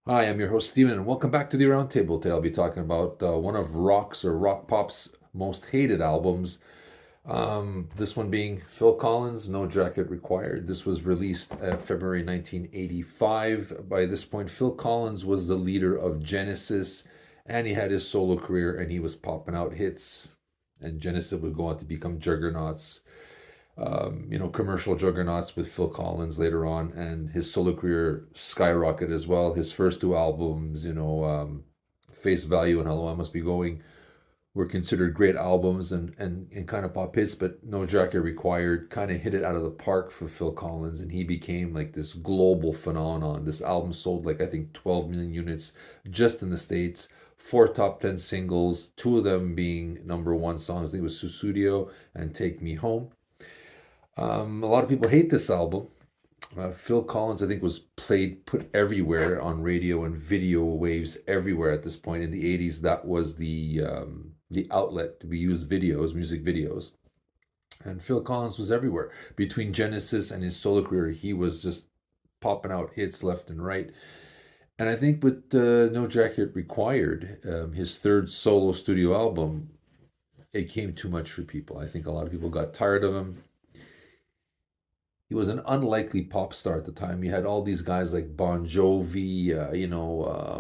Hi, I'm your host, Steven, and welcome back to the Roundtable. Today I'll be talking about one of rock's or rock pop's most hated albums. This one being Phil Collins, No Jacket Required. This was released February 1985. By this point, Phil Collins was the leader of Genesis, and he had his solo career, and he was popping out hits. And Genesis would go on to become juggernauts, commercial juggernauts with Phil Collins later on, and his solo career skyrocketed as well. His first two albums, Face Value and Hello I Must Be Going, were considered great albums and kind of pop hits, but No Jacket Required kind of hit it out of the park for Phil Collins, and he became like this global phenomenon. This album sold like I think 12 million units just in the States. Four top 10 singles, two of them being number one songs. I think it was Susudio and Take Me Home. A lot of people hate this album. Phil Collins, I think, was put everywhere on radio and video waves everywhere at this point. In the '80s, that was the outlet to be used videos, music videos. And Phil Collins was everywhere. Between Genesis and his solo career, he was just popping out hits left and right. And I think with No Jacket Required, his third solo studio album, it came too much for people. I think a lot of people got tired of him. He was an unlikely pop star at the time. You had all these guys like Bon Jovi,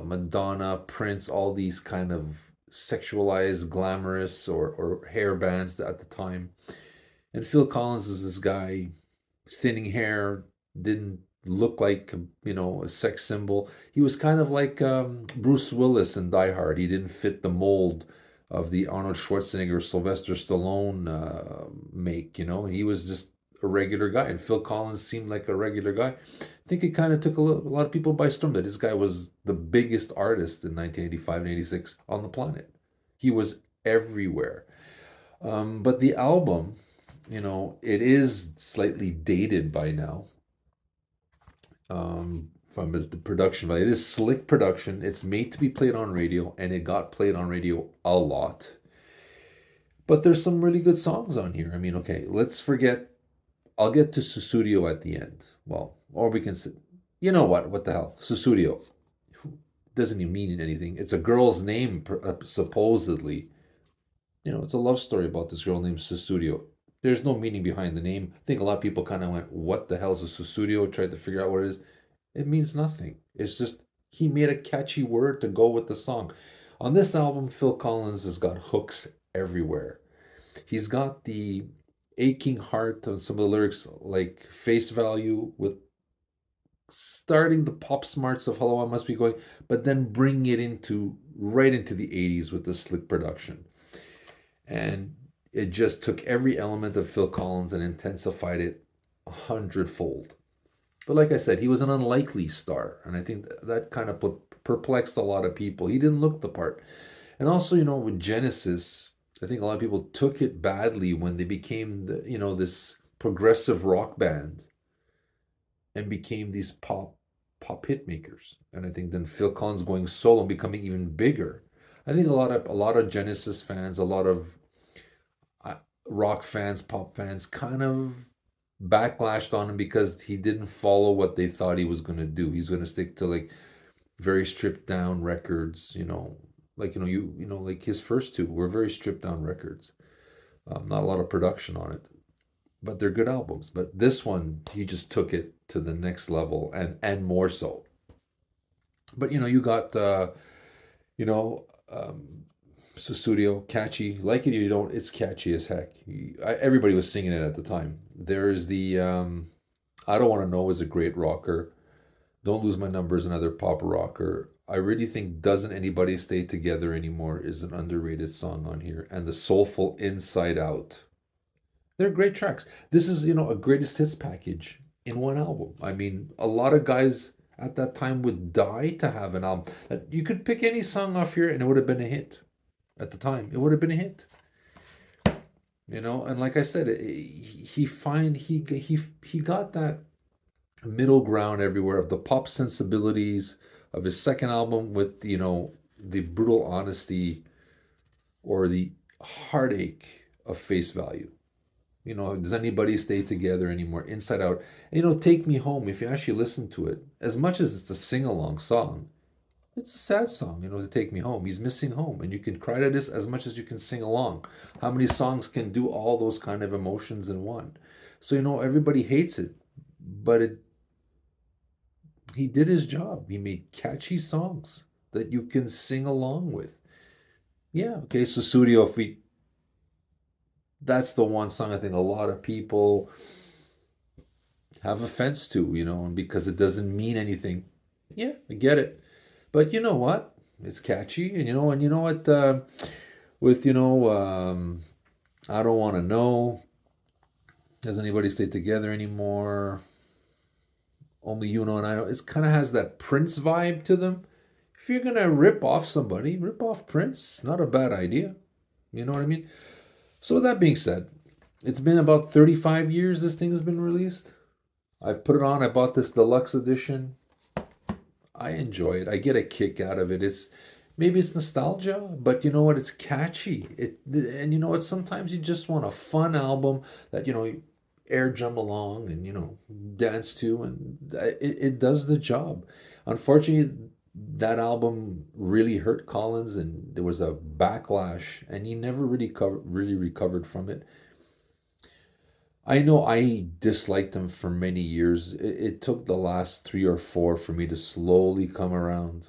Madonna, Prince, all these kind of sexualized, glamorous or hair bands at the time. And Phil Collins is this guy, thinning hair, didn't look like a sex symbol. He was kind of like Bruce Willis in Die Hard. He didn't fit the mold of the Arnold Schwarzenegger, Sylvester Stallone make. He was just a regular guy, and Phil Collins seemed like a regular guy. I think it kind of took a lot of people by storm that this guy was the biggest artist in 1985 and 86 on the planet. He was everywhere. But the album, it is slightly dated by now, from the production value. It is slick production. It's made to be played on radio, and it got played on radio a lot. But there's some really good songs on here. I mean, okay, let's forget. I'll get to Susudio at the end. Well, or we can say, you know what? What the hell? Susudio doesn't even mean anything. It's a girl's name, supposedly. It's a love story about this girl named Susudio. There's no meaning behind the name. I think a lot of people kind of went, "What the hell is a Susudio?" Tried to figure out what it is. It means nothing. It's just he made a catchy word to go with the song. On this album, Phil Collins has got hooks everywhere. He's got the aching heart on some of the lyrics, like Face Value, with starting the pop smarts of Hello I Must Be Going, but then bringing it right into the 80s with the slick production. And it just took every element of Phil Collins and intensified it 100-fold. But like I said, he was an unlikely star, and I think that kind of perplexed a lot of people. He didn't look the part. And also, with Genesis, I think a lot of people took it badly when they became this progressive rock band and became these pop hit makers. And I think then Phil Collins going solo and becoming even bigger. I think a lot of Genesis fans, a lot of uh, rock fans, pop fans, kind of backlashed on him because he didn't follow what they thought he was going to do. He's going to stick to like very stripped down records, like like his first two were very stripped down records. Not a lot of production on it, but they're good albums. But this one, he just took it to the next level and more so. But you got you know Susudio, catchy. Like it or you don't, it's catchy as heck. Everybody was singing it at the time. There's the I Don't Want to Know is a great rocker. Don't Lose My Number is another pop rocker. I really think Doesn't Anybody Stay Together Anymore is an underrated song on here. And the soulful Inside Out. They're great tracks. This is, a greatest hits package in one album. I mean, a lot of guys at that time would die to have an album that you could pick any song off here and it would have been a hit at the time. It would have been a hit. And like I said, he got that middle ground everywhere of the pop sensibilities of his second album with the brutal honesty or the heartache of Face Value. Does anybody stay together anymore? Inside Out. And, Take Me Home, if you actually listen to it, as much as it's a sing along song, It's a sad song, to take me home. He's missing home, and you can cry to this as much as you can sing along. How many songs can do all those kind of emotions in one? So, everybody hates it, but he did his job. He made catchy songs that you can sing along with. Yeah, okay, so Studio, if we that's the one song I think a lot of people have offense to, and because it doesn't mean anything. Yeah, I get it. But you know what? It's catchy, and you know what? With I don't want to know. Does anybody stay together anymore? Only you know and I know. It kind of has that Prince vibe to them. If you're gonna rip off somebody, rip off Prince. Not a bad idea. You know what I mean? So with that being said, it's been about 35 years this thing has been released. I put it on. I bought this deluxe edition. I enjoy it. I get a kick out of it. Maybe it's nostalgia, but you know what? It's catchy. And you know what? Sometimes you just want a fun album that air drum along and dance to, and it does the job. Unfortunately, that album really hurt Collins, and there was a backlash, and he never really recovered from it. I know I disliked him for many years. It took the last three or four for me to slowly come around.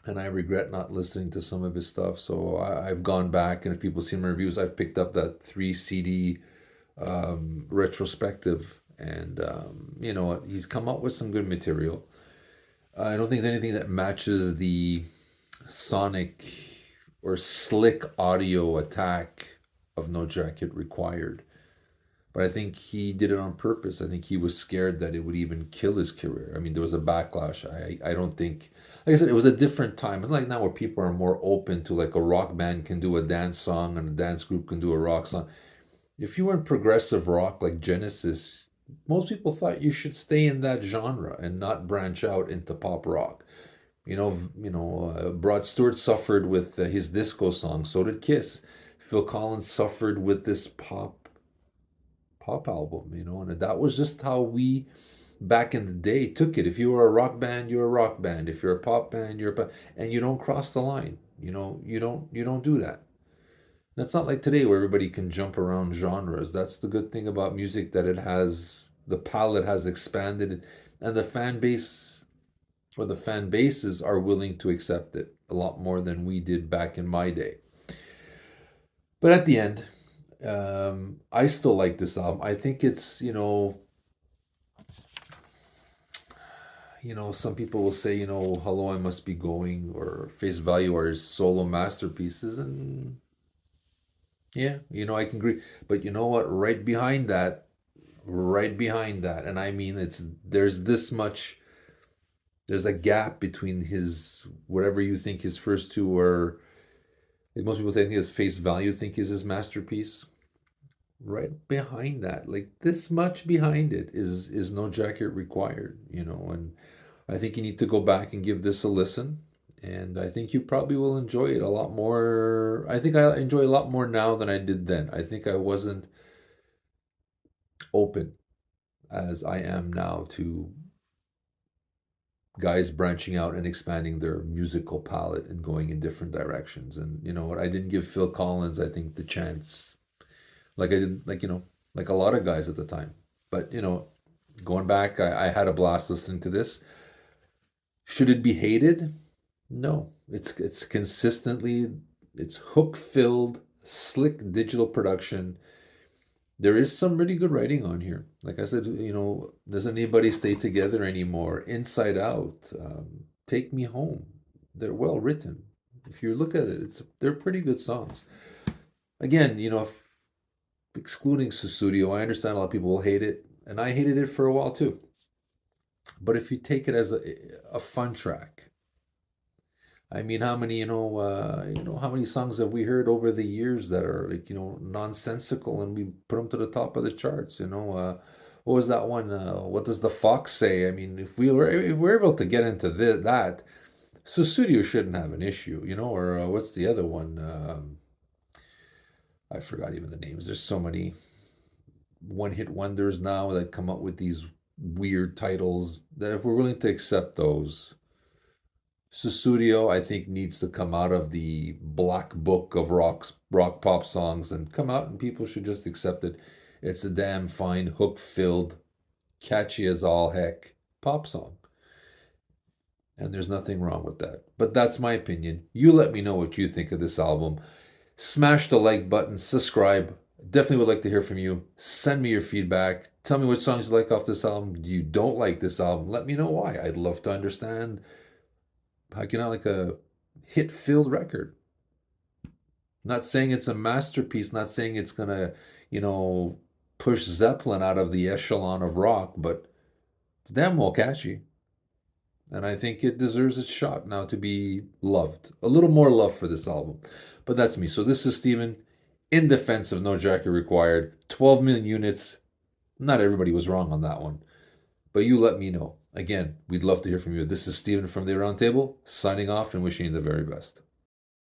And I regret not listening to some of his stuff. So I've gone back, and if people see my reviews, I've picked up that three CD retrospective. And you know what? He's come up with some good material. I don't think there's anything that matches the sonic or slick audio attack of No Jacket Required. But I think he did it on purpose. I think he was scared that it would even kill his career. I mean, there was a backlash. I don't think, like I said, it was a different time. It's like now where people are more open to, like, a rock band can do a dance song and a dance group can do a rock song. If you were in progressive rock like Genesis, most people thought you should stay in that genre and not branch out into pop rock. Rod Stewart suffered with his disco song. So did Kiss. Phil Collins suffered with this pop album, and that was just how we back in the day took it. If you were a rock band, you're a rock band. If you're a pop band, you're a pop, and you don't cross the line. You don't do that. That's not like today where everybody can jump around genres. That's the good thing about music, that the palette has expanded, and the fan base or the fan bases are willing to accept it a lot more than we did back in my day. But at the end, I still like this album. I think it's, some people will say, Hello, I Must Be Going or Face Value are his solo masterpieces. And yeah, I can agree. But you know what? Right behind that, and I mean, there's this much, there's a gap between his, whatever you think his first two are, like most people say, I think his Face Value think is his masterpiece. Right behind that, like this much behind it, is No Jacket Required, and I think you need to go back and give this a listen. And I think you probably will enjoy it a lot more. I think I enjoy a lot more now than I did then. I think I wasn't open as I am now to guys branching out and expanding their musical palette and going in different directions. And you know what? I didn't give Phil Collins, I think, the chance like I did, like a lot of guys at the time. But going back, I had a blast listening to this. Should it be hated? No. It's hook filled, slick digital production. There is some really good writing on here. Like I said, does anybody stay together anymore? Inside Out, Take Me Home. They're well written. If you look at it, they're pretty good songs. Again, if excluding Susudio, I understand a lot of people will hate it, and I hated it for a while too. But if you take it as a fun track, I mean, how many how many songs have we heard over the years that are, like, nonsensical, and we put them to the top of the charts? What was that one? What does the fox say? I mean, if we're able to get into that, Susudio shouldn't have an issue, or what's the other one? I forgot even the names. There's so many one hit wonders now that come up with these weird titles that if we're willing to accept those, Sussudio, I think, needs to come out of the black book of rock pop songs and come out, and people should just accept it. It's a damn fine, hook-filled, catchy as all heck pop song. And there's nothing wrong with that. But that's my opinion. You let me know what you think of this album. Smash the like button, subscribe. Definitely would like to hear from you. Send me your feedback. Tell me what songs you like off this album. You don't like this album. Let me know why. I'd love to understand how can I like a hit-filled record. Not saying it's a masterpiece, not saying it's gonna, you know, push Zeppelin out of the echelon of rock, but it's damn well catchy. And I think it deserves its shot now to be loved. A little more love for this album. But that's me. So this is Steven in defense of No Jacket Required. 12 million units. Not everybody was wrong on that one. But you let me know. Again, we'd love to hear from you. This is Steven from the Roundtable, signing off and wishing you the very best.